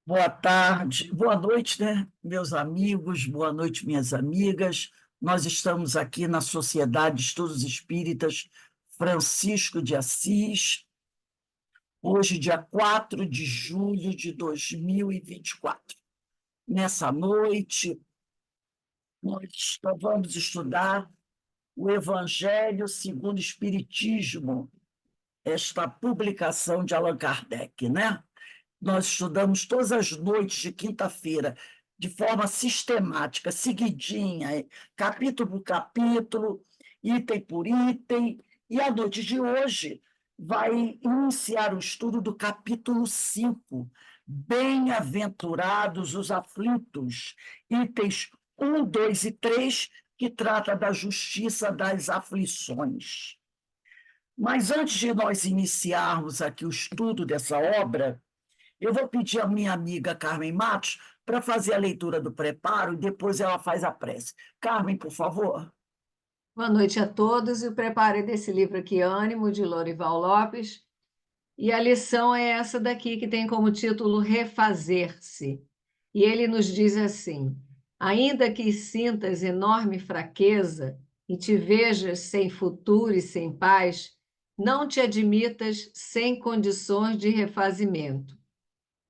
Boa tarde, boa noite, né, meus amigos, boa noite, minhas amigas. Nós estamos aqui na Sociedade de Estudos Espíritas Francisco de Assis, hoje, dia 4 de julho de 2024. Nessa noite, nós vamos estudar o Evangelho segundo o Espiritismo, esta publicação de Allan Kardec, né? Nós estudamos todas as noites de quinta-feira, de forma sistemática, seguidinha, capítulo por capítulo, item por item, e a noite de hoje vai iniciar o estudo do capítulo 5, Bem-aventurados os aflitos, itens 1, 2 e 3, que trata da justiça das aflições. Mas antes de nós iniciarmos aqui o estudo dessa obra, eu vou pedir à minha amiga Carmen Matos para fazer a leitura do preparo e depois ela faz a prece. Carmen, por favor. Boa noite a todos. E o preparo desse livro aqui, Ânimo, de Lorival Lopes. E a lição é essa daqui, que tem como título Refazer-se. E ele nos diz assim: ainda que sintas enorme fraqueza e te vejas sem futuro e sem paz, não te admitas sem condições de refazimento.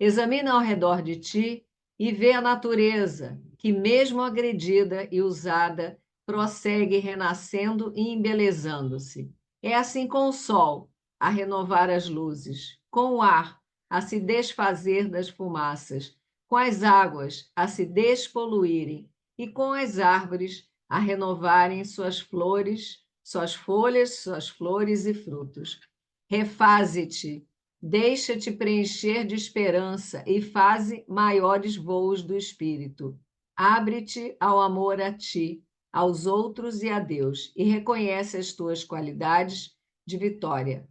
Examina ao redor de ti e vê a natureza, que, mesmo agredida e usada, prossegue renascendo e embelezando-se. É assim com o sol, a renovar as luzes, com o ar, a se desfazer das fumaças, com as águas, a se despoluírem, e com as árvores, a renovarem suas flores, suas folhas, suas flores e frutos. Refaze-te. Deixa-te preencher de esperança e faze maiores voos do espírito. Abre-te ao amor a ti, aos outros e a Deus, e reconhece as tuas qualidades de vitória.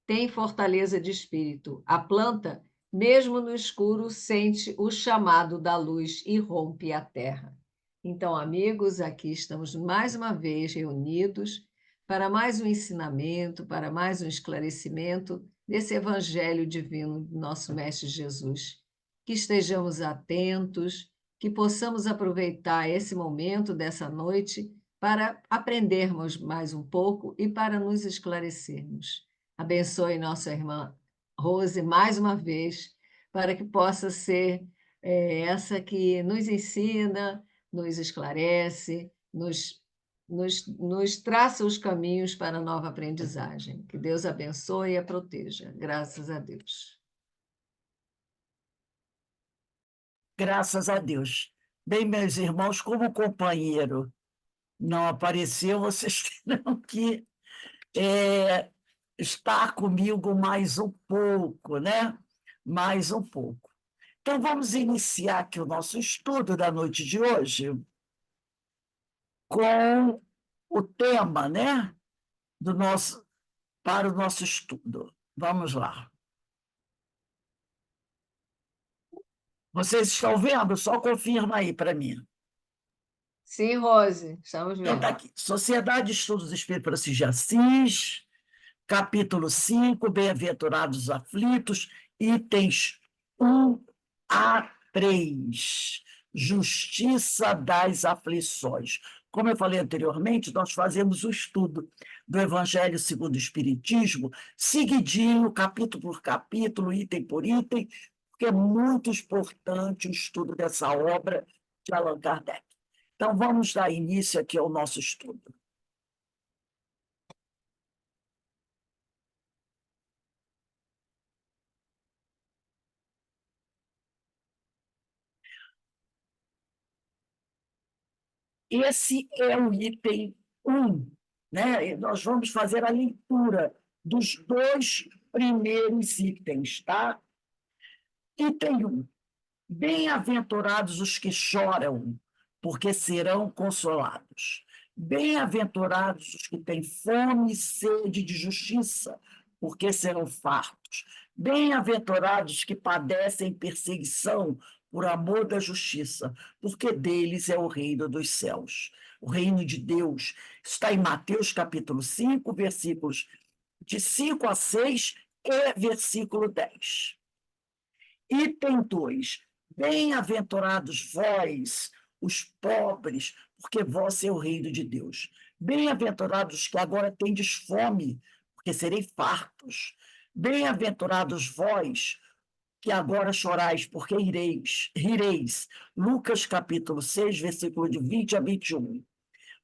Tem fortaleza de espírito. A planta, mesmo no escuro, sente o chamado da luz e rompe a terra. Então, amigos, aqui estamos mais uma vez reunidos para mais um ensinamento, para mais um esclarecimento desse Evangelho divino do nosso Mestre Jesus. Que estejamos atentos, que possamos aproveitar esse momento dessa noite para aprendermos mais um pouco e para nos esclarecermos. Abençoe nossa irmã Rose mais uma vez, para que possa ser essa que nos ensina, nos esclarece, nos traça os caminhos para a nova aprendizagem. Que Deus abençoe e a proteja. Graças a Deus. Graças a Deus. Bem, meus irmãos, como o companheiro não apareceu, vocês terão que estar comigo mais um pouco, né? Mais um pouco. Então, vamos iniciar aqui o nosso estudo da noite de hoje com o tema, né? Para o nosso estudo. Vamos lá. Vocês estão vendo? Só confirma aí para mim. Sim, Rose, estamos Então, está vendo. aqui. Sociedade de Estudos Espíritos Francisco de Assis, capítulo 5, Bem-aventurados os aflitos, itens 1 a 3, Justiça das aflições. Como eu falei anteriormente, nós fazemos o estudo do Evangelho segundo o Espiritismo, seguidinho, capítulo por capítulo, item por item, porque é muito importante o estudo dessa obra de Allan Kardec. Então, vamos dar início aqui ao nosso estudo. Esse é o item 1, né? Nós vamos fazer a leitura dos dois primeiros itens, tá? Item 1. Bem-aventurados os que choram, porque serão consolados. Bem-aventurados os que têm fome e sede de justiça, porque serão fartos. Bem-aventurados os que padecem perseguição por amor da justiça, porque deles é o reino dos céus. O reino de Deus está em Mateus capítulo 5, versículos de 5 a 6 e versículo 10. Item 2. Bem-aventurados vós, os pobres, porque vós é o reino de Deus. Bem-aventurados que agora tendes fome, porque sereis fartos. Bem-aventurados vós, que agora chorais, porque rireis. Lucas capítulo 6, versículo de 20 a 21.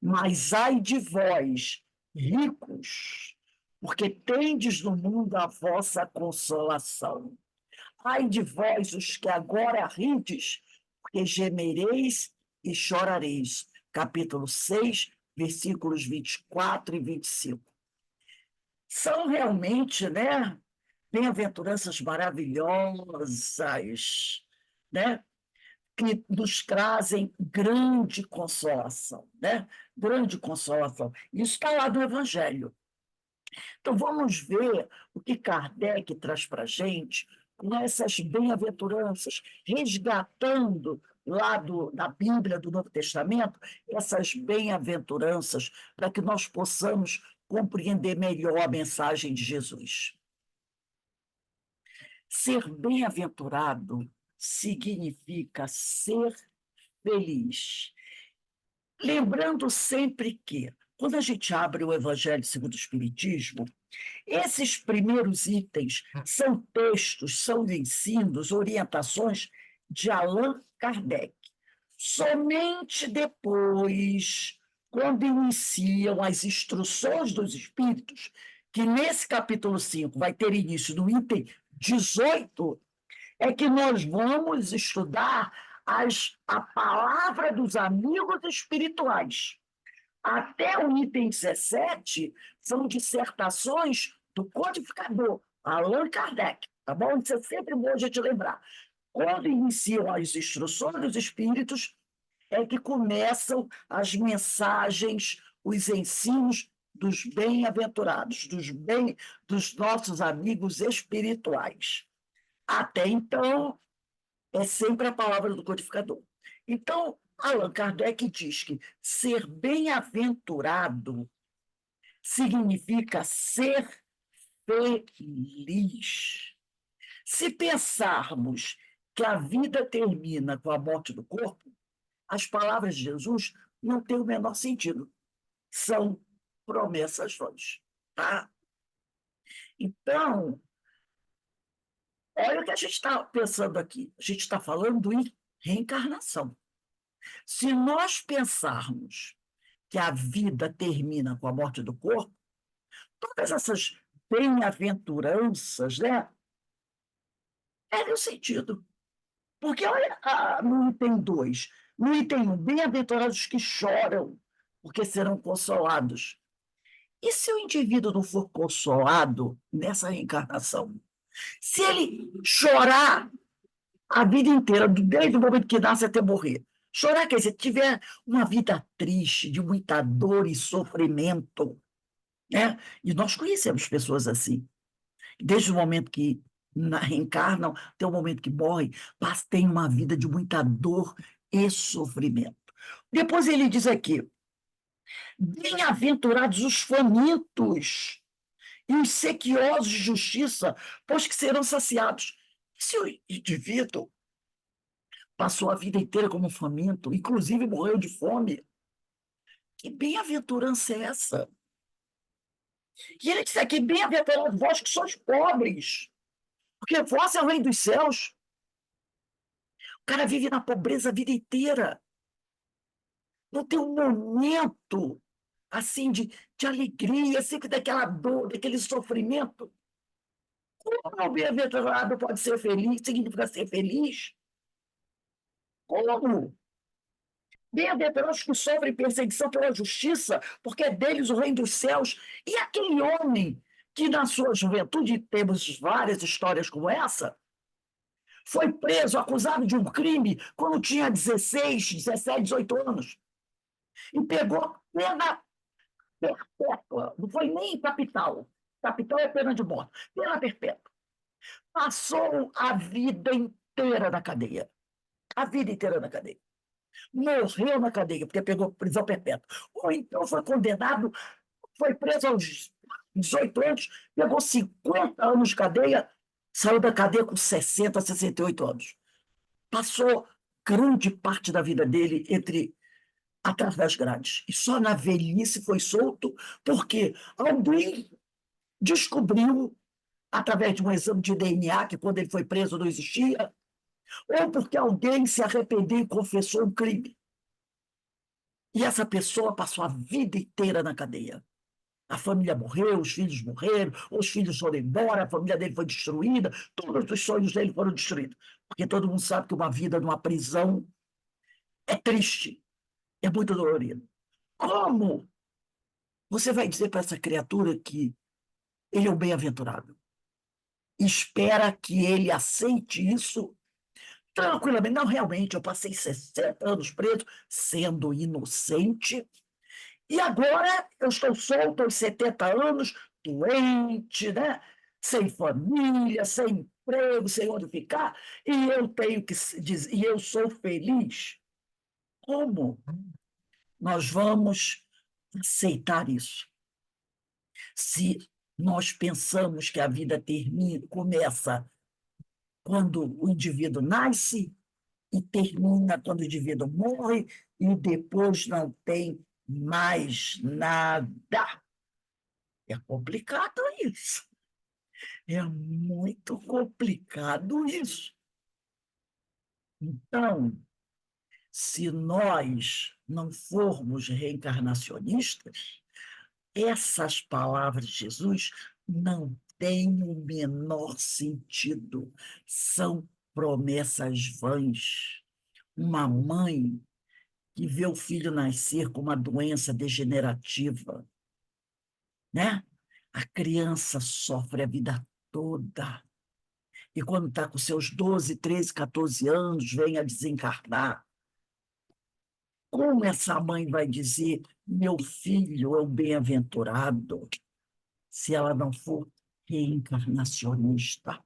Mas ai de vós, ricos, porque tendes no mundo a vossa consolação. Ai de vós, os que agora rides, porque gemereis e chorareis. Capítulo 6, versículos 24 e 25. São realmente, né, bem-aventuranças maravilhosas, né, que nos trazem grande consolação, né? Grande consolação. Isso está lá no Evangelho. Então, vamos ver o que Kardec traz para a gente com essas bem-aventuranças, resgatando lá da Bíblia, do Novo Testamento, essas bem-aventuranças, para que nós possamos compreender melhor a mensagem de Jesus. Ser bem-aventurado significa ser feliz. Lembrando sempre que, quando a gente abre o Evangelho segundo o Espiritismo, esses primeiros itens são textos, são ensinos, orientações de Allan Kardec. Somente depois, quando iniciam as instruções dos espíritos, que nesse capítulo 5 vai ter início no item 18, é que nós vamos estudar a palavra dos amigos espirituais. Até o item 17 são dissertações do codificador, Allan Kardec, tá bom? Isso é sempre bom a gente lembrar. Quando iniciam as instruções dos espíritos, é que começam as mensagens, os ensinos dos bem-aventurados, dos nossos amigos espirituais. Até então, é sempre a palavra do codificador. Então, Allan Kardec diz que ser bem-aventurado significa ser feliz. Se pensarmos que a vida termina com a morte do corpo, as palavras de Jesus não têm o menor sentido. São promessas vãs. Tá? Então, olha o que a gente está pensando aqui. A gente está falando em reencarnação. Se nós pensarmos que a vida termina com a morte do corpo, todas essas bem-aventuranças, né, perdem o sentido. Porque olha no item 2, no item 1, bem-aventurados que choram, porque serão consolados. E se o indivíduo não for consolado nessa reencarnação? Se ele chorar a vida inteira, desde o momento que nasce até morrer, chorar, quer dizer, tiver uma vida triste, de muita dor e sofrimento, né? E nós conhecemos pessoas assim. Desde o momento que reencarnam até o momento que morrem, tem uma vida de muita dor e sofrimento. Depois ele diz aqui: bem-aventurados os famintos e os sequiosos de justiça, pois que serão saciados. Se o indivíduo passou a vida inteira como faminto, inclusive morreu de fome, que bem-aventurança é essa? E ele diz aqui: bem-aventurados vós que sois pobres, porque vós é o reino dos céus. O cara vive na pobreza a vida inteira. Não tem um momento assim de alegria, sempre daquela dor, daquele sofrimento. Como o bem-aventurado pode ser feliz? Significa ser feliz? Como? Bem-aventurados que sofrem perseguição pela justiça, porque é deles o reino dos céus. E aquele homem que, na sua juventude, temos várias histórias como essa, foi preso, acusado de um crime, quando tinha 16, 17, 18 anos. E pegou pena perpétua. Não foi nem capital. Capital é pena de morte. Pena perpétua. Passou a vida inteira na cadeia. A vida inteira na cadeia. Morreu na cadeia, porque pegou prisão perpétua. Ou então foi condenado, foi preso aos 18 anos, pegou 50 anos de cadeia, saiu da cadeia com 60, 68 anos. passou grande parte da vida dele atrás das grades. E só na velhice foi solto porque alguém descobriu, através de um exame de DNA, que quando ele foi preso não existia, ou porque alguém se arrependeu e confessou um crime. E essa pessoa passou a vida inteira na cadeia. A família morreu, os filhos morreram, os filhos foram embora, a família dele foi destruída, todos os sonhos dele foram destruídos. Porque todo mundo sabe que uma vida numa prisão é triste, é muito dolorido. Como você vai dizer para essa criatura que ele é o bem-aventurado? Espera que ele aceite isso tranquilamente. Não, realmente, eu passei 60 anos preso, sendo inocente, e agora eu estou solto aos 70 anos, doente, né? Sem família, sem emprego, sem onde ficar, e eu tenho que dizer, e eu sou feliz. Como nós vamos aceitar isso? Se nós pensamos que a vida começa quando o indivíduo nasce e termina quando o indivíduo morre e depois não tem mais nada. É complicado isso. É muito complicado isso. Então, se nós não formos reencarnacionistas, essas palavras de Jesus não têm o menor sentido. São promessas vãs. Uma mãe que vê o filho nascer com uma doença degenerativa, né? A criança sofre a vida toda. E quando está com seus 12, 13, 14 anos, vem a desencarnar. Como essa mãe vai dizer, meu filho é um bem-aventurado, se ela não for reencarnacionista?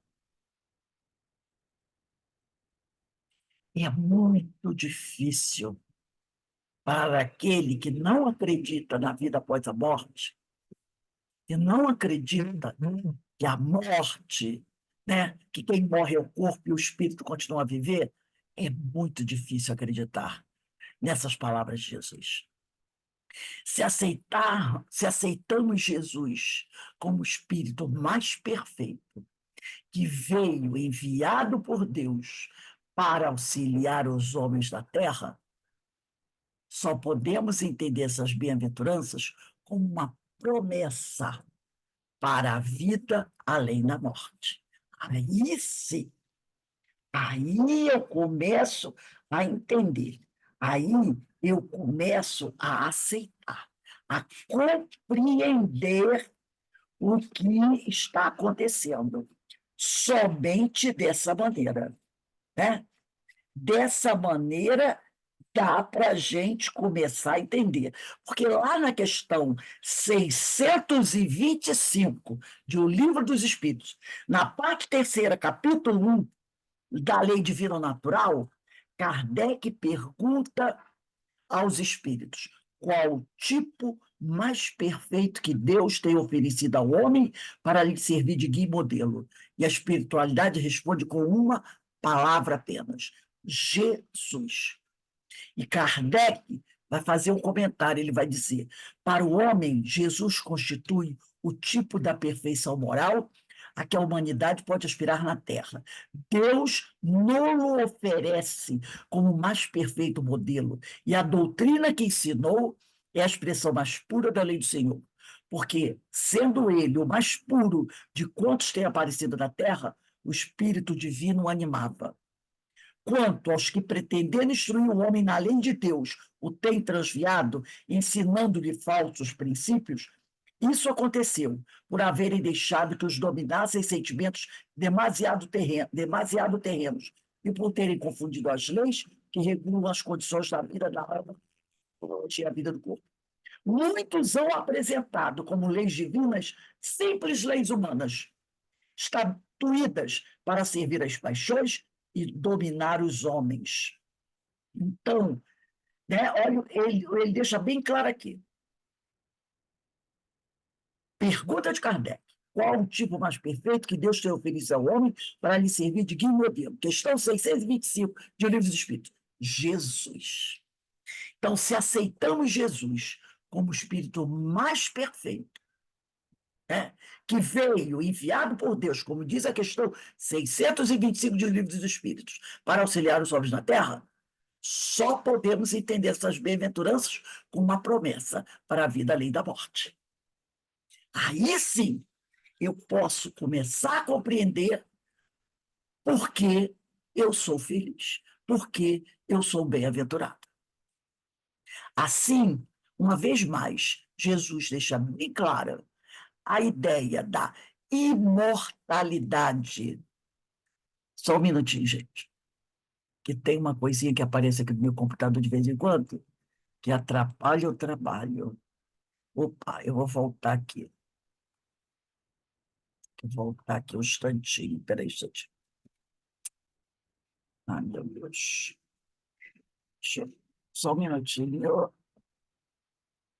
É muito difícil para aquele que não acredita na vida após a morte, que não acredita que a morte, né, que quem morre é o corpo e o espírito continua a viver, é muito difícil acreditar nessas palavras de Jesus. Se aceitamos Jesus como o espírito mais perfeito, que veio enviado por Deus para auxiliar os homens da terra, só podemos entender essas bem-aventuranças como uma promessa para a vida além da morte. Aí sim, aí eu começo a entender, aí eu começo a aceitar, a compreender o que está acontecendo. Somente dessa maneira, né? Dessa maneira dá para a gente começar a entender. Porque lá na questão 625 de O Livro dos Espíritos, na parte terceira, capítulo 1 da Lei Divina Natural, Kardec pergunta aos espíritos qual o tipo mais perfeito que Deus tem oferecido ao homem para lhe servir de guia e modelo. E a espiritualidade responde com uma palavra apenas: Jesus. E Kardec vai fazer um comentário, ele vai dizer: para o homem, Jesus constitui o tipo da perfeição moral a que a humanidade pode aspirar na Terra. Deus não oferece como o mais perfeito modelo, e a doutrina que ensinou é a expressão mais pura da lei do Senhor. Porque, sendo ele o mais puro de quantos têm aparecido na Terra, o Espírito Divino o animava. Quanto aos que pretendendo instruir o homem na lei de Deus, o têm transviado, ensinando-lhe falsos princípios, isso aconteceu por haverem deixado que os dominassem sentimentos demasiado terrenos e por terem confundido as leis que regulam as condições da vida da alma e a vida do corpo. Muitos são apresentado como leis divinas, simples leis humanas, estatuídas para servir as paixões e dominar os homens. Então, né, olha, ele deixa bem claro aqui. Pergunta de Kardec: Qual o tipo mais perfeito que Deus tem oferecido ao homem para lhe servir de guia e modelo? Questão 625 de O Livro dos Espíritos. Jesus. Então, se aceitamos Jesus como o Espírito mais perfeito, né, que veio, enviado por Deus, como diz a questão 625 de O Livro dos Espíritos, para auxiliar os homens na Terra, só podemos entender essas bem-aventuranças com uma promessa para a vida além da morte. Aí sim, eu posso começar a compreender por que eu sou feliz, por que eu sou bem-aventurado. Assim, uma vez mais, Jesus deixa bem clara a ideia da imortalidade. Só um minutinho, gente, que tem uma coisinha que aparece aqui no meu computador de vez em quando, que atrapalha o trabalho. Opa, eu vou voltar aqui. Vou voltar aqui um instantinho. Peraí, um instantinho. Ai, meu Deus. Só um minutinho.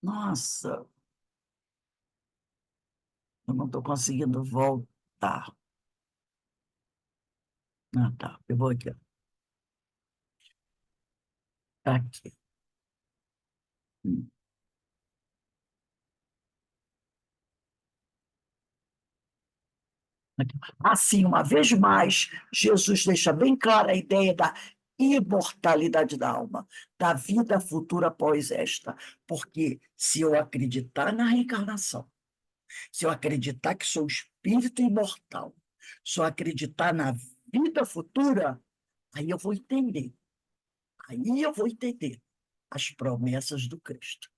Nossa, eu não estou conseguindo voltar. Ah, tá. Eu vou aqui. Ó. Tá aqui. Hum. Aqui. Assim, uma vez mais, Jesus deixa bem clara a ideia da imortalidade da alma, da vida futura após esta. Porque se eu acreditar na reencarnação, se eu acreditar que sou espírito imortal, se eu acreditar na vida futura, aí eu vou entender. Aí eu vou entender as promessas do Cristo,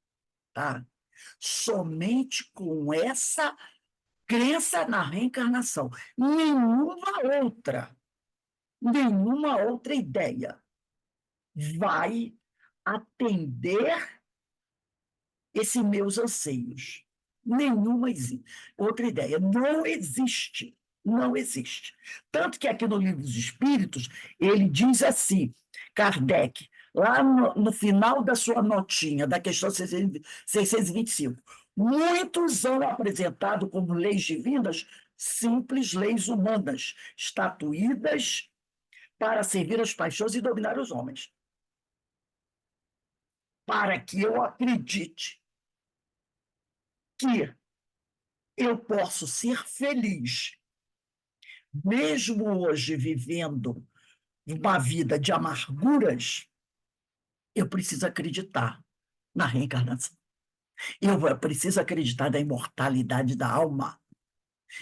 tá? Somente com essa crença na reencarnação. Nenhuma outra ideia vai atender esses meus anseios. Nenhuma outra ideia. Não existe. Não existe. Tanto que aqui no Livro dos Espíritos, ele diz assim, Kardec, lá no final da sua notinha, da questão 625, muitos são apresentados como leis divinas, simples leis humanas, estatuídas para servir as paixões e dominar os homens. Para que eu acredite que eu posso ser feliz, mesmo hoje vivendo uma vida de amarguras, eu preciso acreditar na reencarnação. Eu preciso acreditar na imortalidade da alma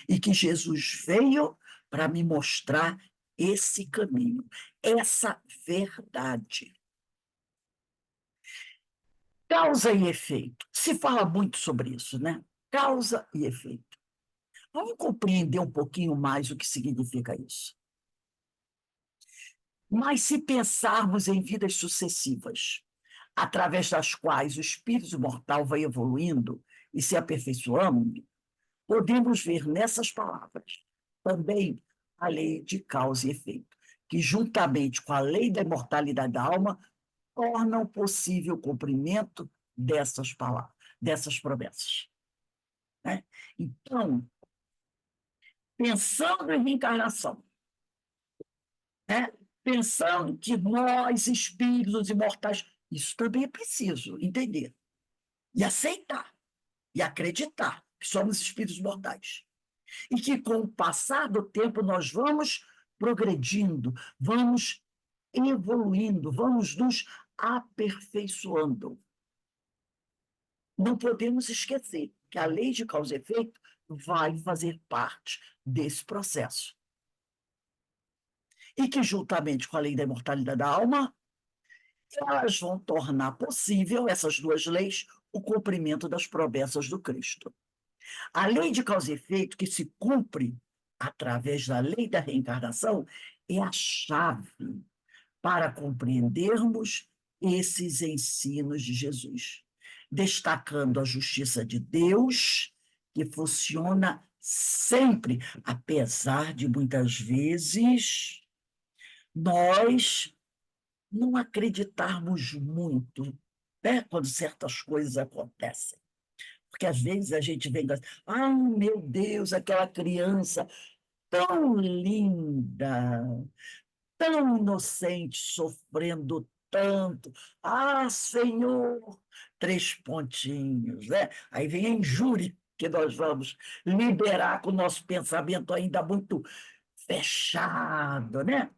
e que Jesus veio para me mostrar esse caminho, essa verdade. Causa e efeito. Se fala muito sobre isso, né? Causa e efeito. Vamos compreender um pouquinho mais o que significa isso. Mas se pensarmos em vidas sucessivas, através das quais o espírito mortal vai evoluindo e se aperfeiçoando, podemos ver nessas palavras também a lei de causa e efeito, que, juntamente com a lei da imortalidade da alma, tornam possível o cumprimento dessas palavras, dessas promessas. Né? Então, pensando em reencarnação, né? Pensando que nós, espíritos imortais, isso também é preciso entender e aceitar e acreditar que somos espíritos mortais. E que, com o passar do tempo, nós vamos progredindo, vamos evoluindo, vamos nos aperfeiçoando. Não podemos esquecer que a lei de causa e efeito vai fazer parte desse processo. E que, juntamente com a lei da imortalidade da alma, elas vão tornar possível, essas duas leis, o cumprimento das promessas do Cristo. A lei de causa e efeito, que se cumpre através da lei da reencarnação, é a chave para compreendermos esses ensinos de Jesus, destacando a justiça de Deus, que funciona sempre, apesar de muitas vezes nós não acreditarmos muito, né, quando certas coisas acontecem. Porque às vezes a gente vem, ah, meu Deus, aquela criança tão linda, tão inocente, sofrendo tanto. Ah, Senhor, 3 pontinhos, né? Aí vem a injúria que nós vamos liberar com o nosso pensamento ainda muito fechado, né?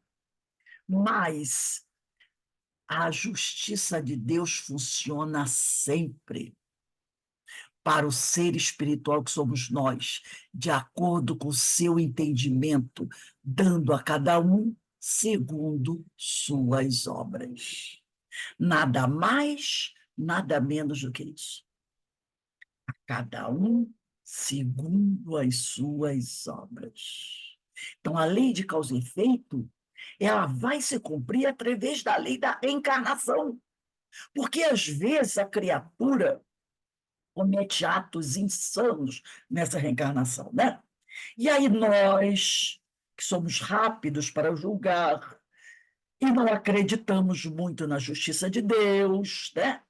Mas a justiça de Deus funciona sempre para o ser espiritual que somos nós, de acordo com o seu entendimento, dando a cada um segundo suas obras. Nada mais, nada menos do que isso. A cada um segundo as suas obras. Então, a lei de causa e efeito, ela vai se cumprir através da lei da encarnação. Porque, às vezes, a criatura comete atos insanos nessa reencarnação, né? E aí nós, que somos rápidos para julgar e não acreditamos muito na justiça de Deus, né?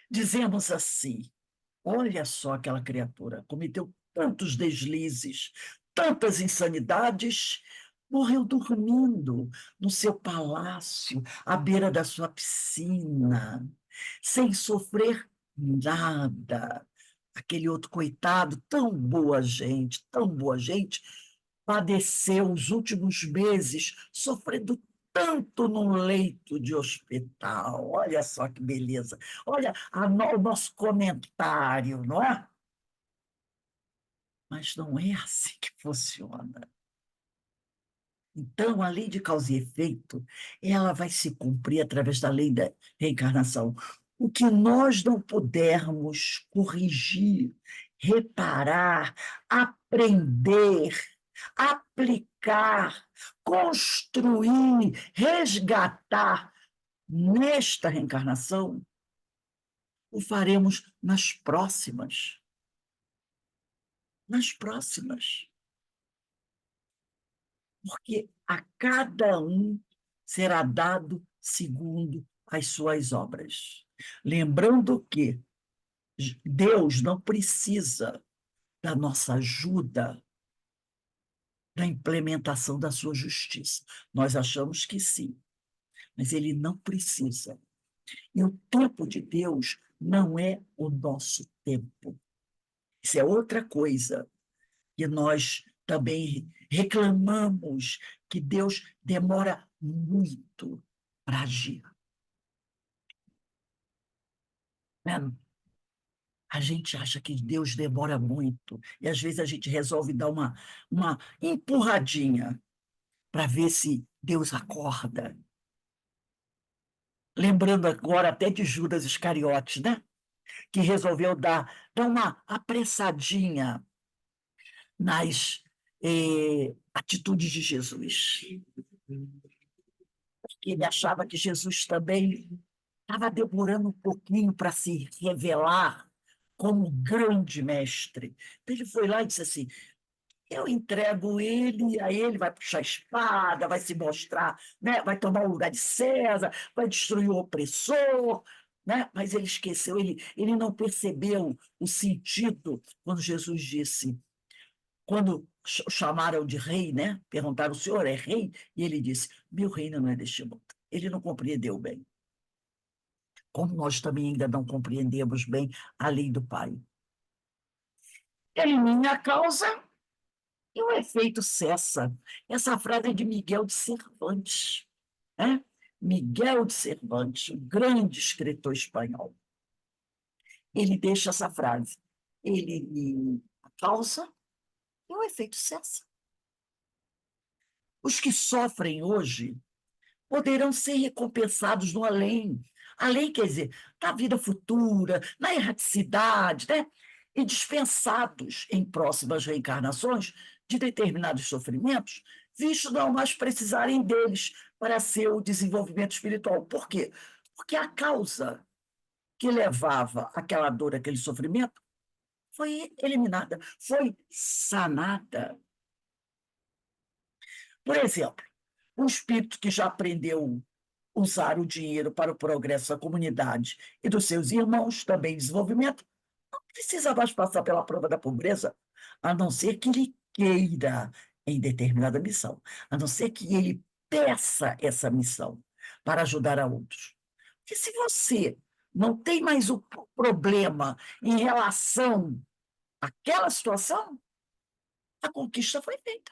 Dizemos assim: olha só aquela criatura, cometeu tantos deslizes, tantas insanidades, morreu dormindo no seu palácio, à beira da sua piscina, sem sofrer nada. Aquele outro coitado, tão boa gente, padeceu os últimos meses sofrendo tanto num leito de hospital. Olha só que beleza. Olha o nosso comentário, não é? Mas não é assim que funciona. Então, a lei de causa e efeito, ela vai se cumprir através da lei da reencarnação. O que nós não pudermos corrigir, reparar, aprender, aplicar, construir, resgatar nesta reencarnação, o faremos nas próximas. Nas próximas. Porque a cada um será dado segundo as suas obras. Lembrando que Deus não precisa da nossa ajuda na implementação da sua justiça. Nós achamos que sim, mas ele não precisa. E o tempo de Deus não é o nosso tempo. Isso é outra coisa que nós também reclamamos, que Deus demora muito para agir. Né? A gente acha que Deus demora muito, e às vezes a gente resolve dar uma empurradinha para ver se Deus acorda. Lembrando agora até de Judas Iscariotes, né? Que resolveu dar uma apressadinha nas atitudes de Jesus. Porque ele achava que Jesus também estava demorando um pouquinho para se revelar como grande mestre. Então ele foi lá e disse assim: eu entrego ele, aí ele vai puxar a espada, vai se mostrar, né? Vai tomar o lugar de César, vai destruir o opressor. Né? Mas ele esqueceu, ele não percebeu o sentido quando Jesus disse, quando chamaram de rei, né? Perguntaram: o senhor é rei? E ele disse: meu reino não é deste mundo. Ele não compreendeu bem. Como nós também ainda não compreendemos bem a lei do Pai. Elimine a causa e o efeito cessa. Essa frase é de Miguel de Cervantes. Né? Miguel de Cervantes, um grande escritor espanhol. Ele deixa essa frase: elimine a causa e o efeito cessa. Os que sofrem hoje poderão ser recompensados no além. Além, quer dizer, na vida futura, na erraticidade, né? E dispensados em próximas reencarnações de determinados sofrimentos, visto não mais precisarem deles para seu desenvolvimento espiritual. Por quê? Porque a causa que levava aquela dor, aquele sofrimento, foi eliminada, foi sanada. Por exemplo, um espírito que já aprendeu usar o dinheiro para o progresso da comunidade e dos seus irmãos, também em desenvolvimento, precisa mais passar pela prova da pobreza, a não ser que ele queira em determinada missão, a não ser que ele peça essa missão para ajudar a outros. Porque se você não tem mais o problema em relação àquela situação, a conquista foi feita.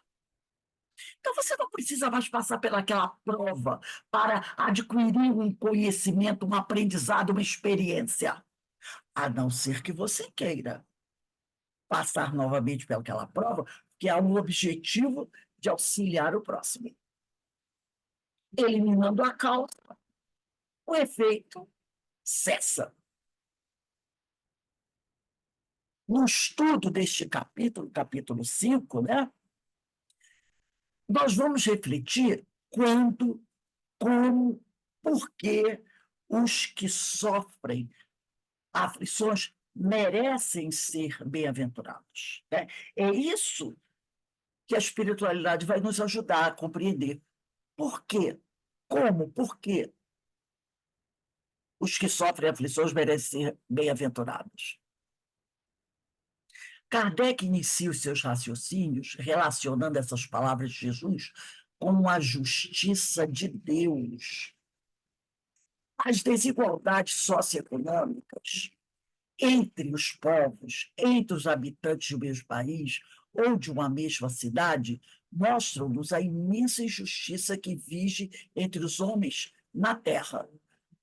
Então, você não precisa mais passar pelaquela prova para adquirir um conhecimento, um aprendizado, uma experiência, a não ser que você queira passar novamente pelaquela prova, que há um objetivo de auxiliar o próximo. Eliminando a causa, o efeito cessa. No estudo deste capítulo, capítulo 5, né, nós vamos refletir quando, como, por que os que sofrem aflições merecem ser bem-aventurados, né? É isso que a espiritualidade vai nos ajudar a compreender. Por quê? Como? Por quê os que sofrem aflições merecem ser bem-aventurados? Kardec inicia os seus raciocínios relacionando essas palavras de Jesus com a justiça de Deus. As desigualdades socioeconômicas entre os povos, entre os habitantes do mesmo país ou de uma mesma cidade, mostram-nos a imensa injustiça que vige entre os homens na Terra,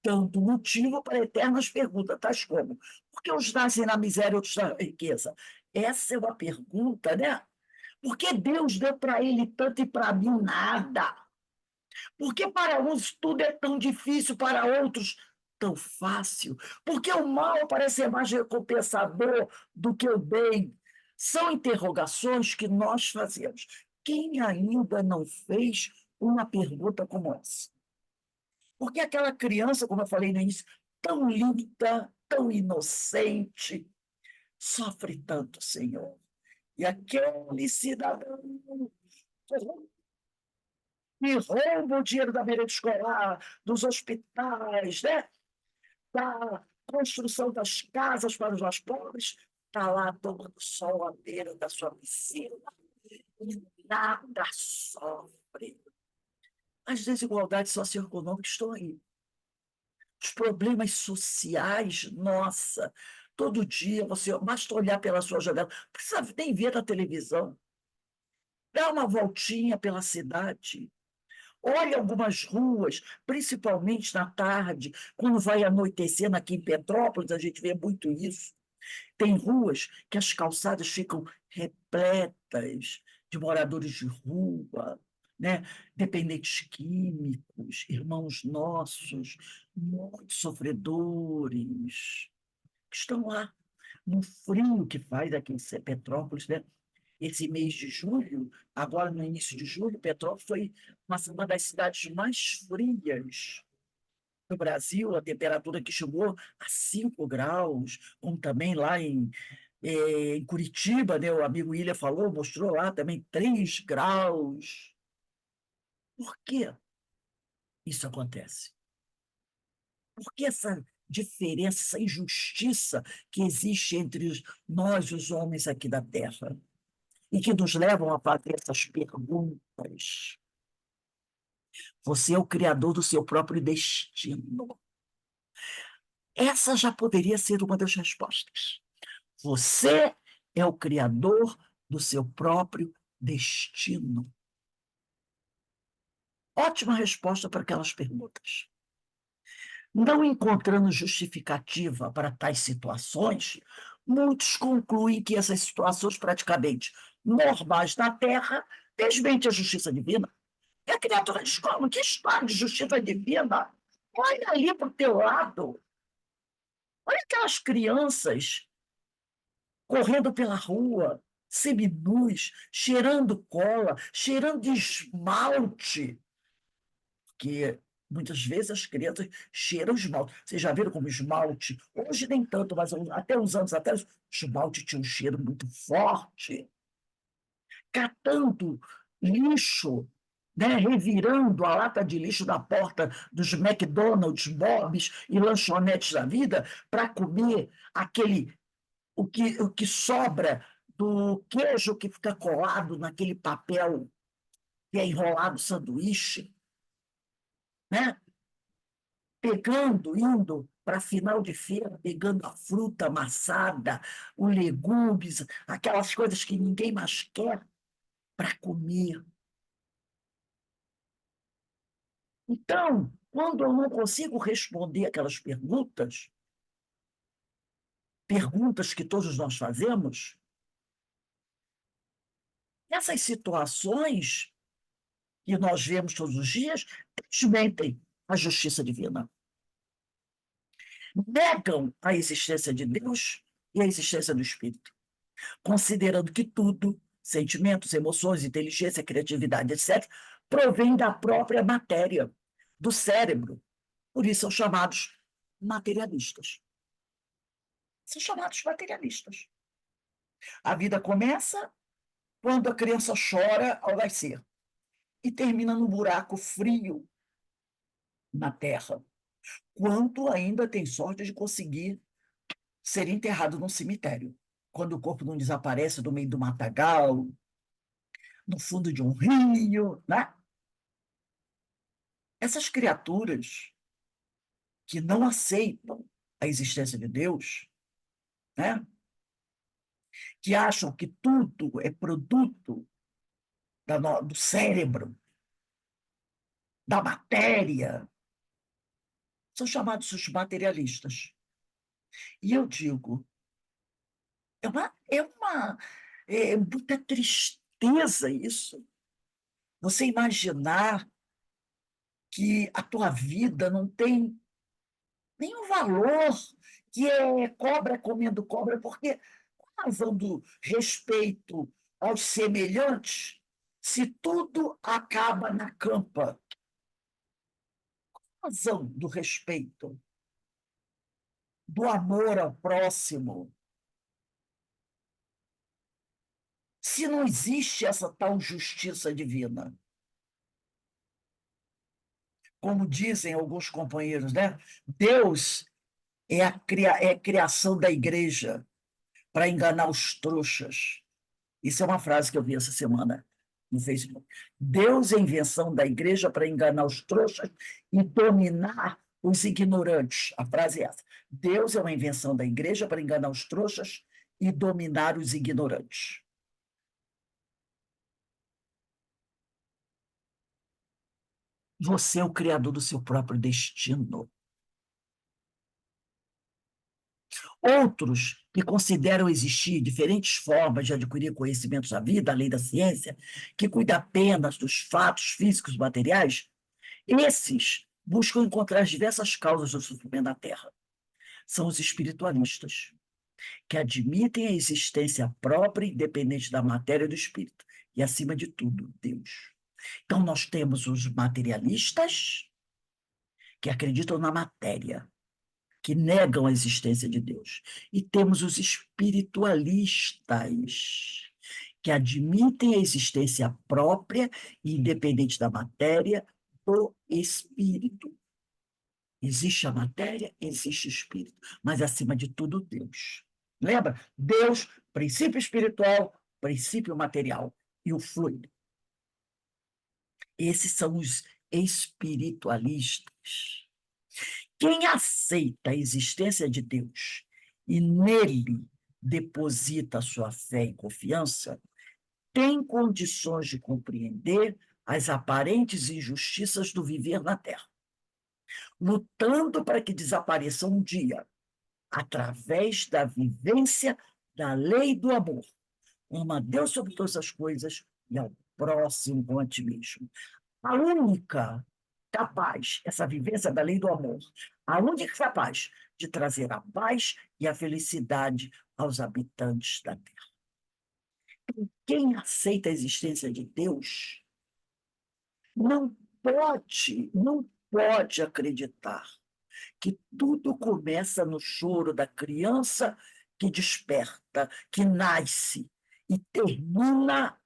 dando motivo para eternas perguntas, tais como: por que uns nascem na miséria e outros na riqueza? Essa é uma pergunta, né? Por que Deus deu para ele tanto e para mim nada? Por que para uns tudo é tão difícil, para outros tão fácil? Por que o mal parece ser mais recompensador do que o bem? São interrogações que nós fazemos. Quem ainda não fez uma pergunta como essa? Porque aquela criança, como eu falei no início, tão linda, tão inocente, sofre tanto, Senhor. E aquele cidadão que rouba o dinheiro da merenda escolar, dos hospitais, né? Da construção das casas para os mais pobres, está lá tomando sol à beira da sua piscina e nada sofre. As desigualdades socioeconômicas estão aí. Os problemas sociais, nossa, todo dia você basta olhar pela sua janela, não precisa nem ver na televisão, dá uma voltinha pela cidade, olha algumas ruas, principalmente na tarde, quando vai anoitecendo aqui em Petrópolis, a gente vê muito isso. Tem ruas que as calçadas ficam repletas de moradores de rua, né? Dependentes químicos, irmãos nossos, muito sofredores, que estão lá no frio que faz aqui em Petrópolis, né? Esse mês de julho, agora no início de julho, Petrópolis foi uma das cidades mais frias do Brasil, a temperatura que chegou a 5 graus, como também lá em Curitiba, né, o amigo Ilha falou, mostrou lá também 3 graus. Por que isso acontece? Por que essa diferença, essa injustiça que existe entre nós, os homens aqui da Terra, e que nos levam a fazer essas perguntas? Você é o criador do seu próprio destino. Essa já poderia ser uma das respostas. Você é o criador do seu próprio destino. Ótima resposta para aquelas perguntas. Não encontrando justificativa para tais situações, muitos concluem que essas situações praticamente normais na Terra desmentem a justiça divina. E a criatura diz: como? Que história de justiça divina? Olha ali para o teu lado. Olha aquelas crianças correndo pela rua, seminus, cheirando cola, cheirando de esmalte, porque muitas vezes as crianças cheiram esmalte. Vocês já viram como esmalte? Hoje nem tanto, mas até uns anos atrás, o esmalte tinha um cheiro muito forte. Catando lixo, né, revirando a lata de lixo da porta dos McDonald's, Bob's e lanchonetes da vida para comer aquele o que sobra do queijo que fica colado naquele papel que é enrolado sanduíche, né? Pegando, indo para final de feira, pegando a fruta amassada, os legumes, aquelas coisas que ninguém mais quer para comer. Então, quando eu não consigo responder aquelas perguntas que todos nós fazemos, essas situações que nós vemos todos os dias desmentem a justiça divina, negam a existência de Deus e a existência do Espírito, considerando que tudo, sentimentos, emoções, inteligência, criatividade, etc., provém da própria matéria, do cérebro. Por isso são chamados materialistas. São chamados materialistas. A vida começa quando a criança chora ao nascer e termina num buraco frio na terra, quando ainda tem sorte de conseguir ser enterrado num cemitério, quando o corpo não desaparece no meio do matagal, no fundo de um rio, né? Essas criaturas que não aceitam a existência de Deus, né? Que acham que tudo é produto do cérebro, da matéria, são chamados os materialistas. E eu digo, é muita tristeza isso. Você imaginar que a tua vida não tem nenhum valor, que é cobra comendo cobra, porque com a razão do respeito aos semelhantes, se tudo acaba na campa, a razão do respeito, do amor ao próximo, se não existe essa tal justiça divina. Como dizem alguns companheiros, né? Deus é a criação da igreja para enganar os trouxas. Isso é uma frase que eu vi essa semana no Facebook. Deus é a invenção da igreja para enganar os trouxas e dominar os ignorantes. A frase é essa. Deus é uma invenção da igreja para enganar os trouxas e dominar os ignorantes. Você é o criador do seu próprio destino. Outros que consideram existir diferentes formas de adquirir conhecimentos da vida, além da ciência, que cuida apenas dos fatos físicos materiais, esses buscam encontrar as diversas causas do sofrimento da Terra. São os espiritualistas, que admitem a existência própria e independente da matéria e do espírito, e, acima de tudo, Deus. Então, nós temos os materialistas, que acreditam na matéria, que negam a existência de Deus. E temos os espiritualistas, que admitem a existência própria e independente da matéria do espírito. Existe a matéria, existe o espírito, mas acima de tudo, Deus. Lembra? Deus, princípio espiritual, princípio material e o fluido. Esses são os espiritualistas. Quem aceita a existência de Deus e nele deposita sua fé e confiança, tem condições de compreender as aparentes injustiças do viver na Terra, lutando para que desapareçam um dia, através da vivência da lei do amor. Ama a Deus sobre todas as coisas e ao próximo como a ti mesmo. A única capaz, essa vivência da lei do amor, a única capaz de trazer a paz e a felicidade aos habitantes da Terra. Quem aceita a existência de Deus não pode acreditar que tudo começa no choro da criança que desperta, que nasce e termina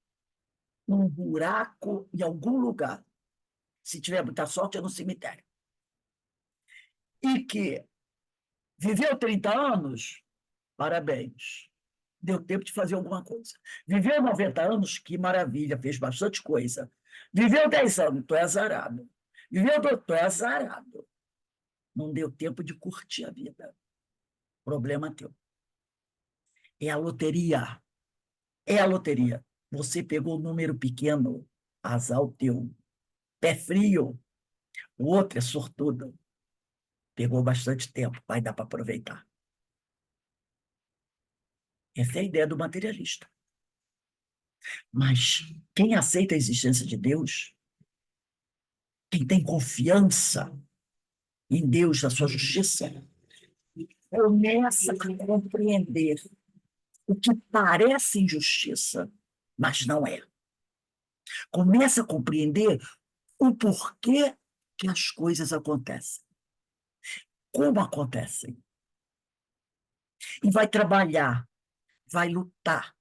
num buraco em algum lugar. Se tiver muita sorte, é no cemitério. E que viveu 30 anos, parabéns. deu tempo de fazer alguma coisa. Viveu 90 anos, que maravilha, fez bastante coisa. Viveu 10 anos, tu é azarado. Viveu, tu é azarado. Não deu tempo de curtir a vida. Problema teu. É a loteria. É a loteria. Você pegou um número pequeno, azar o teu. Pé frio. O outro é sortudo. Pegou bastante tempo, vai dar para aproveitar. Essa é a ideia do materialista. Mas quem aceita a existência de Deus, quem tem confiança em Deus, na sua justiça, começa a compreender o que parece injustiça, mas não é. Começa a compreender o porquê que as coisas acontecem, como acontecem. E vai trabalhar, vai lutar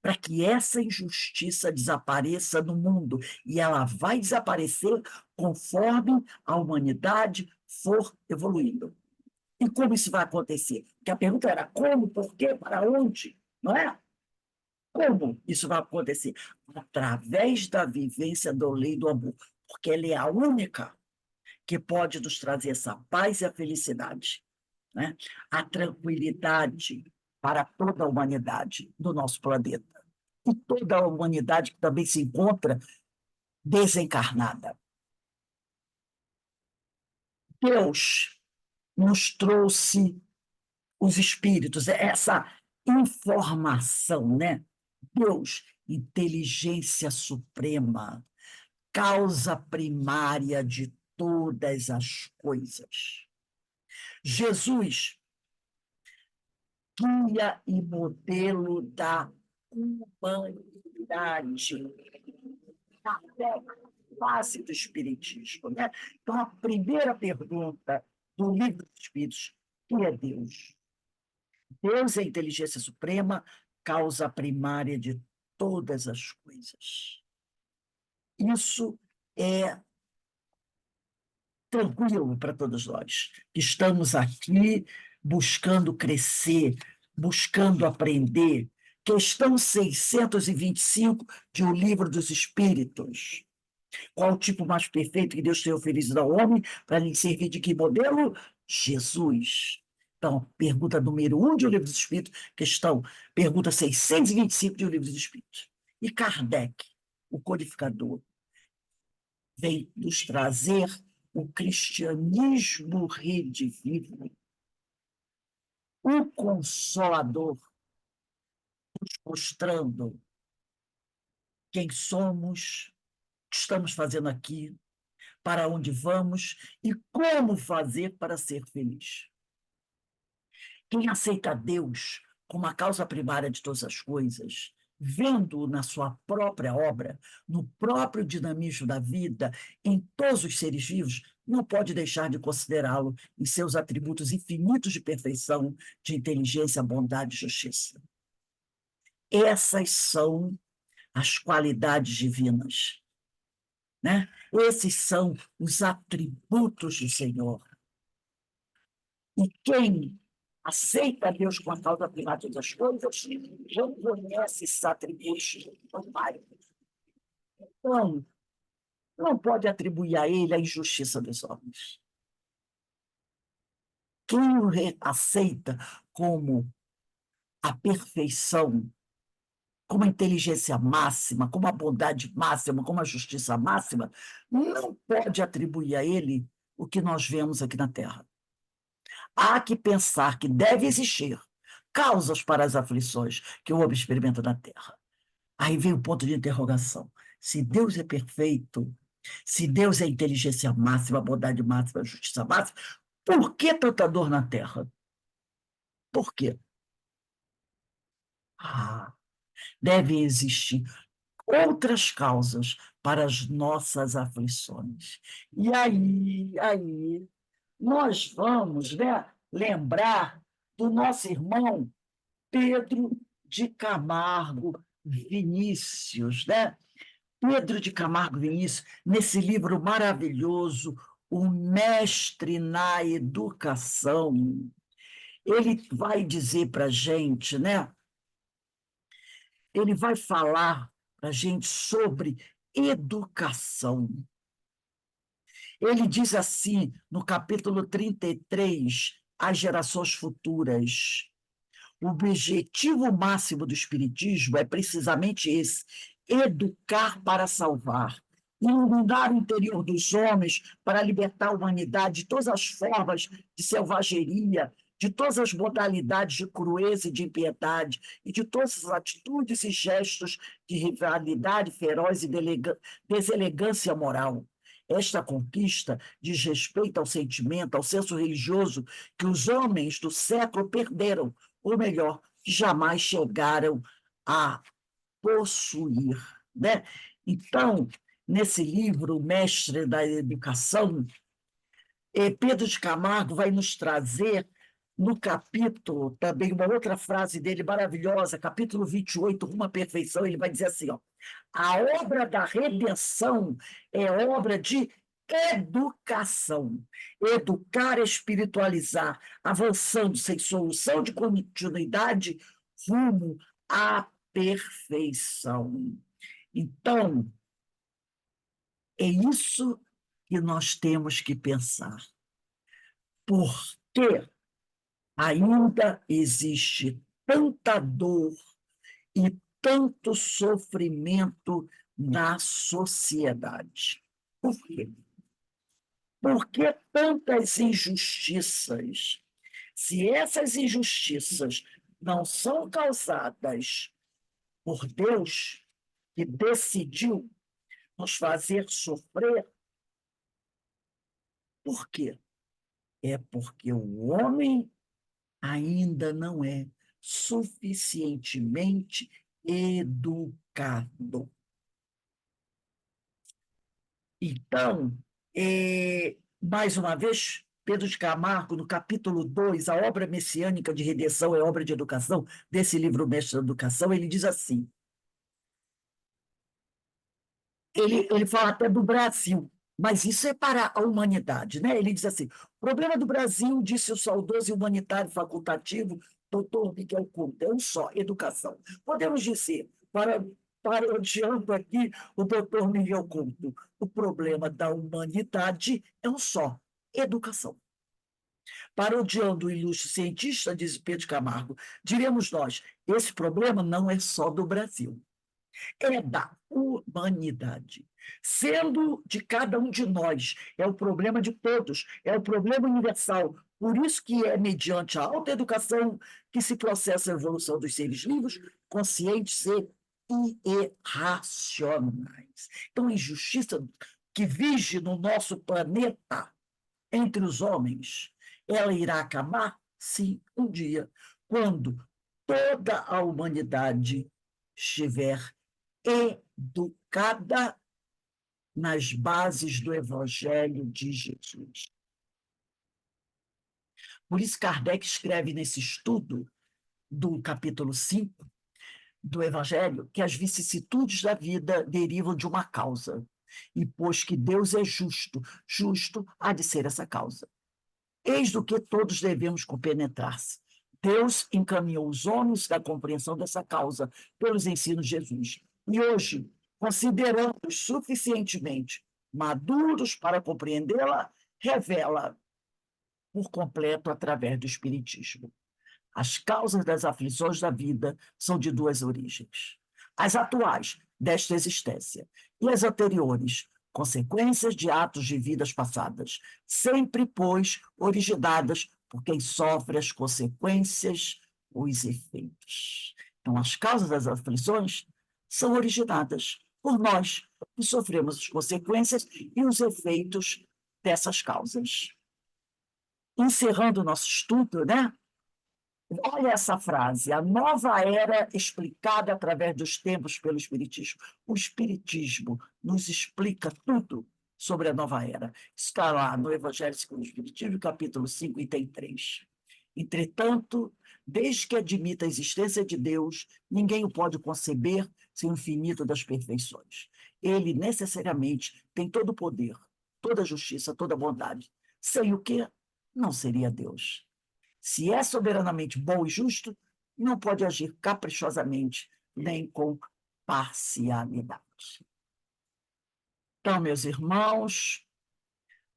para que essa injustiça desapareça no mundo. E ela vai desaparecer conforme a humanidade for evoluindo. E como isso vai acontecer? Porque a pergunta era como, por quê, para onde, não é? Como isso vai acontecer? Através da vivência da lei do amor, porque ela é a única que pode nos trazer essa paz e a felicidade, né? A tranquilidade para toda a humanidade do nosso planeta. E toda a humanidade que também se encontra desencarnada. Deus nos trouxe os espíritos, essa informação, né? Deus, inteligência suprema, causa primária de todas as coisas. Jesus, guia e modelo da humanidade, a face do Espiritismo, né? Então, a primeira pergunta do Livro dos Espíritos, que é Deus? Deus é a inteligência suprema, causa primária de todas as coisas. Isso é tranquilo para todos nós, que estamos aqui buscando crescer, buscando aprender. Questão 625 de O Livro dos Espíritos. Qual o tipo mais perfeito que Deus tem oferecido ao homem para lhe servir de que modelo? Jesus. Então, pergunta número 1 de O Livro dos Espíritos, pergunta 625 de O Livro dos Espíritos. E Kardec, o codificador, vem nos trazer o cristianismo redivivo, o Consolador, nos mostrando quem somos, o que estamos fazendo aqui, para onde vamos e como fazer para ser feliz. Quem aceita Deus como a causa primária de todas as coisas, vendo-o na sua própria obra, no próprio dinamismo da vida, em todos os seres vivos, não pode deixar de considerá-lo em seus atributos infinitos de perfeição, de inteligência, bondade e justiça. Essas são as qualidades divinas, né? Esses são os atributos do Senhor. E quem aceita Deus com a causa primária das coisas, reconhece esses atributos do Pai. Então, não pode atribuir a ele a injustiça dos homens. Quem o aceita como a perfeição, como a inteligência máxima, como a bondade máxima, como a justiça máxima, não pode atribuir a ele o que nós vemos aqui na Terra. Há que pensar que deve existir causas para as aflições que o homem experimenta na Terra. Aí vem o ponto de interrogação. Se Deus é perfeito, se Deus é a inteligência máxima, a bondade máxima, a justiça máxima, por que tanta dor na Terra? Por quê? Devem existir outras causas para as nossas aflições. E aí, nós vamos, né, lembrar do nosso irmão Pedro de Camargo Vinícius, né? Pedro de Camargo Vinícius, nesse livro maravilhoso, O Mestre na Educação, ele vai dizer para a gente, né? ele vai falar para a gente sobre educação. Ele diz assim, no capítulo 33, As Gerações Futuras: o objetivo máximo do Espiritismo é precisamente esse: educar para salvar, iluminar o interior dos homens para libertar a humanidade de todas as formas de selvageria, de todas as modalidades de crueza e de impiedade, e de todas as atitudes e gestos de rivalidade feroz e deselegância moral. Esta conquista diz respeito ao sentimento, ao senso religioso que os homens do século perderam, ou melhor, que jamais chegaram a possuir, né? Então, nesse livro, O Mestre da Educação, Pedro de Camargo vai nos trazer, no capítulo, também uma outra frase dele maravilhosa, capítulo 28, Rumo à Perfeição, ele vai dizer assim, ó: a obra da redenção é obra de educação. Educar é espiritualizar, avançando sem solução de continuidade rumo à perfeição. Então, é isso que nós temos que pensar. Por que ainda existe tanta dor e tanto sofrimento na sociedade? Por quê? Por que tantas injustiças? Se essas injustiças não são causadas por Deus, que decidiu nos fazer sofrer, por quê? É porque o homem ainda não é suficientemente educado. Então, mais uma vez, Pedro de Camargo, no capítulo 2, a obra messiânica de redenção é obra de educação, desse livro Mestre da Educação, ele diz assim, ele fala até do Brasil, mas isso é para a humanidade, né? Ele diz assim, o problema do Brasil, disse o saudoso e humanitário facultativo, doutor Miguel Couto, é um só: educação. Podemos dizer, parodiando aqui o doutor Miguel Couto, o problema da humanidade é um só: educação. Parodiando o ilustre cientista, diz Pedro Camargo, diremos nós, esse problema não é só do Brasil, é da humanidade, sendo de cada um de nós, é o problema de todos, é o problema universal. Por isso que é mediante a alta educação que se processa a evolução dos seres livres, conscientes e irracionais. Então, a injustiça que vige no nosso planeta entre os homens, ela irá acabar? Sim, um dia, quando toda a humanidade estiver educada nas bases do Evangelho de Jesus. Por isso, Kardec escreve nesse estudo do capítulo 5 do Evangelho que as vicissitudes da vida derivam de uma causa, e pois que Deus é justo, justo há de ser essa causa. Eis do que todos devemos compenetrar-se. Deus encaminhou os homens da compreensão dessa causa pelos ensinos de Jesus. E hoje, considerando-os suficientemente maduros para compreendê-la, revela por completo através do Espiritismo. As causas das aflições da vida são de duas origens: as atuais, desta existência, e as anteriores, consequências de atos de vidas passadas, sempre, pois, originadas por quem sofre as consequências, os efeitos. Então, as causas das aflições são originadas por nós, que sofremos as consequências e os efeitos dessas causas. Encerrando o nosso estudo, né? Olha essa frase: a nova era explicada através dos tempos pelo Espiritismo. O Espiritismo nos explica tudo sobre a nova era. Está lá no Evangelho segundo o Espiritismo, capítulo 5, item 3. Entretanto, desde que admita a existência de Deus, ninguém o pode conceber sem o infinito das perfeições. Ele necessariamente tem todo o poder, toda a justiça, toda a bondade. Sem o que não seria Deus. Se é soberanamente bom e justo, não pode agir caprichosamente nem com parcialidade. Então, meus irmãos,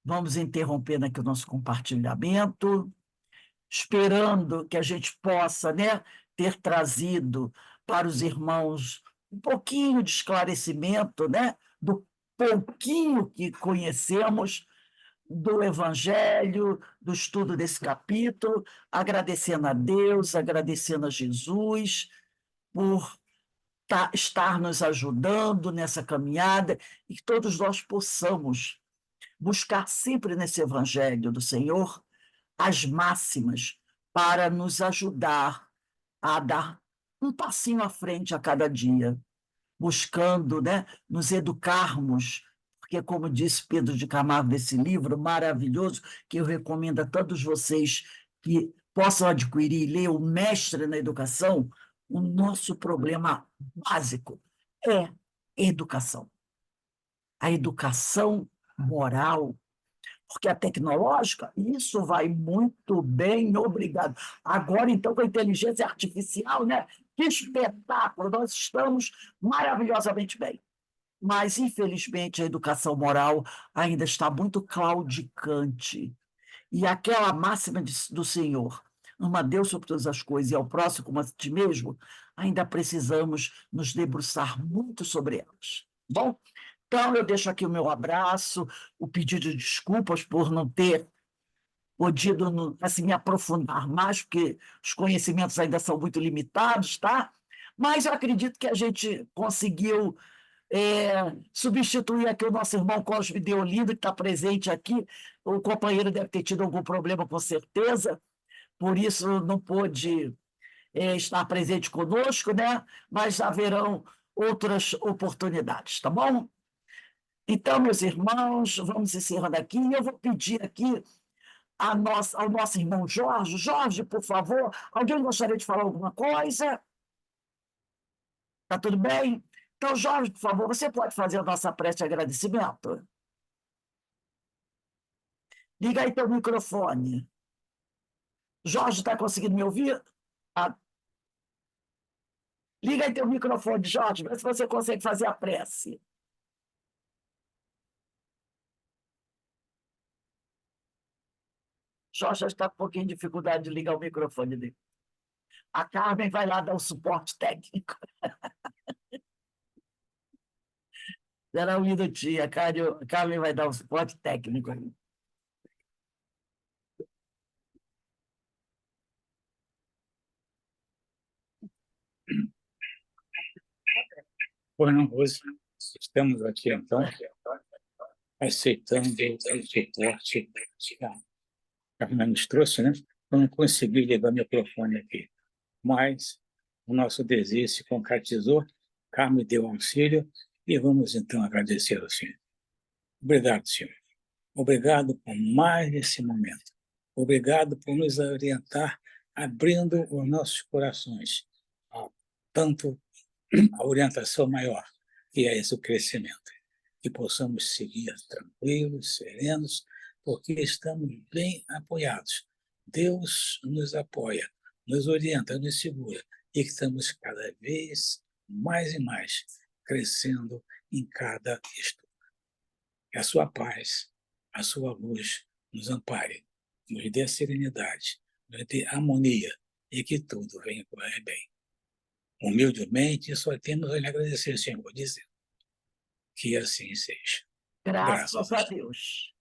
vamos interrompendo aqui o nosso compartilhamento, esperando que a gente possa, né, ter trazido para os irmãos um pouquinho de esclarecimento, né, do pouquinho que conhecemos do Evangelho, do estudo desse capítulo, agradecendo a Deus, agradecendo a Jesus por estar nos ajudando nessa caminhada e que todos nós possamos buscar sempre nesse Evangelho do Senhor as máximas para nos ajudar a dar um passinho à frente a cada dia, buscando, né, nos educarmos, porque, como disse Pedro de Camargo nesse livro maravilhoso, que eu recomendo a todos vocês que possam adquirir e ler, O Mestre na Educação, o nosso problema básico é educação. A educação moral, porque a tecnológica, isso vai muito bem, obrigado. Agora, então, com a inteligência artificial, né? Que espetáculo! Nós estamos maravilhosamente bem. Mas, infelizmente, a educação moral ainda está muito claudicante. E aquela máxima do Senhor, ama a Deus sobre todas as coisas e ao próximo como a ti mesmo, ainda precisamos nos debruçar muito sobre elas. Bom, então eu deixo aqui o meu abraço, o pedido de desculpas por não ter podido assim, me aprofundar mais, porque os conhecimentos ainda são muito limitados, tá? Mas eu acredito que a gente conseguiu substituir aqui o nosso irmão Cosme Deolindo, que está presente aqui. O companheiro deve ter tido algum problema, com certeza, por isso não pôde estar presente conosco, né? Mas haverão outras oportunidades, tá bom? Então, meus irmãos, vamos encerrando aqui. Eu vou pedir aqui ao nosso irmão Jorge. Jorge, por favor, alguém gostaria de falar alguma coisa? Está tudo bem? Então, Jorge, por favor, você pode fazer a nossa prece de agradecimento? Liga aí teu microfone. Jorge, está conseguindo me ouvir? Ah, liga aí teu microfone, Jorge, vê se você consegue fazer a prece. Jorge já está com um pouquinho de dificuldade de ligar o microfone dele. A Carmen vai lá dar o suporte técnico. Será um minutinho, a Carmen vai dar o suporte técnico. Bueno, hoje estamos aqui, então, aceitando o suporte que a Carmen nos trouxe, né? Eu não consegui ligar o microfone aqui, mas o nosso desejo se concretizou, Carmen deu auxílio e vamos, então, agradecer ao Senhor. Obrigado, Senhor. Obrigado por mais esse momento. Obrigado por nos orientar, abrindo os nossos corações a tanto a orientação maior, que é esse o crescimento. Que possamos seguir tranquilos, serenos, porque estamos bem apoiados. Deus nos apoia, nos orienta, nos segura, e estamos cada vez mais e mais crescendo em cada estudo. Que a sua paz, a sua luz nos ampare, nos dê serenidade, nos dê harmonia e que tudo venha correr bem. Humildemente, só temos a lhe agradecer, Senhor, dizendo que assim seja. Graças a Deus.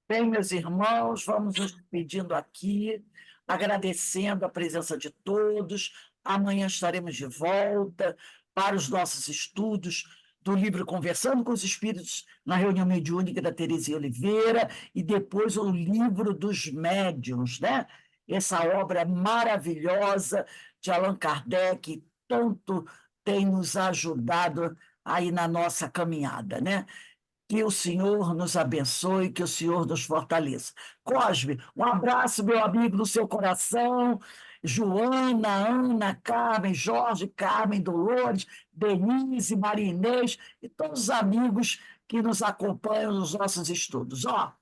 Bem, meus irmãos, vamos nos pedindo aqui, agradecendo a presença de todos. Amanhã estaremos de volta para os nossos estudos do livro Conversando com os Espíritos na reunião mediúnica da Terezinha Oliveira e depois o livro dos médiuns, né? Essa obra maravilhosa de Allan Kardec, tanto tem nos ajudado aí na nossa caminhada, né? Que o Senhor nos abençoe, que o Senhor nos fortaleça. Cosme, um abraço, meu amigo, no seu coração. Joana, Ana, Carmen, Jorge, Carmen, Dolores, Denise, Maria Inês e todos os amigos que nos acompanham nos nossos estudos. Ó,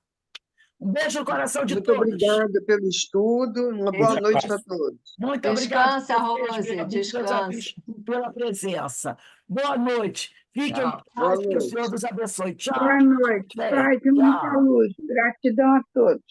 Um beijo no coração de Muito todos. obrigada pelo estudo. Uma boa Muita noite paz. a todos. Muito obrigado Descansa, a vocês, Rose, meus amigos, descansa. pela presença. Boa noite. Fiquem em Tchau. paz, Boa que o noite. Senhor vos abençoe. Tchau. Boa noite, Bem, paz e muita tchau. luz. Gratidão a todos.